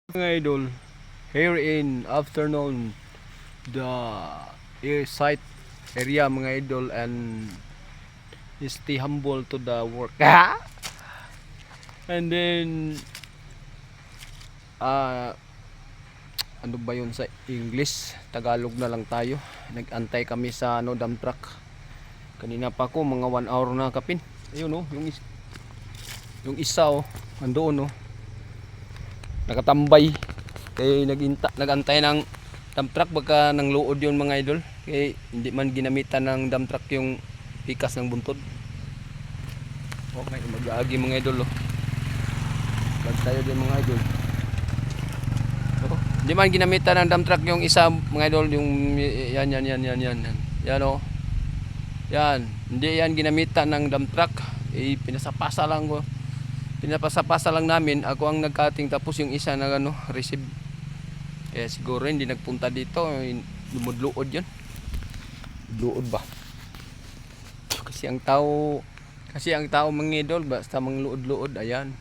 Mga idol, here in afternoon, the site area mga idol, and stay humble to the work. And then uh, ano ba yun sa English? Tagalog na lang tayo. Nag-antay kami sa dump truck. Kanina pa ako, mga 1 hour na kapin. Ayun oh, yung isa oh, andoon oh. Nakatambay. Kaya nagantay ng dump truck, baka nang luod yun mga idol. Kaya hindi man ginamitan ng dump truck yung pikas ng buntod. Okay, mag-aagi mga idol oh. Lag tayo din mga idol. Oh, hindi man ginamitan ng dump truck yung isa mga idol, yung yan. Yan oh. Yan, hindi yan ginamitan ng dump truck. Pinasapasa lang ko. Pinapasa lang namin, ako ang nagkating, tapos yung isa na receive. Kaya siguro hindi nagpunta dito, lumudluod yun. Luod ba? Kasi ang tao mga idol, basta mangluod-luod, ayan.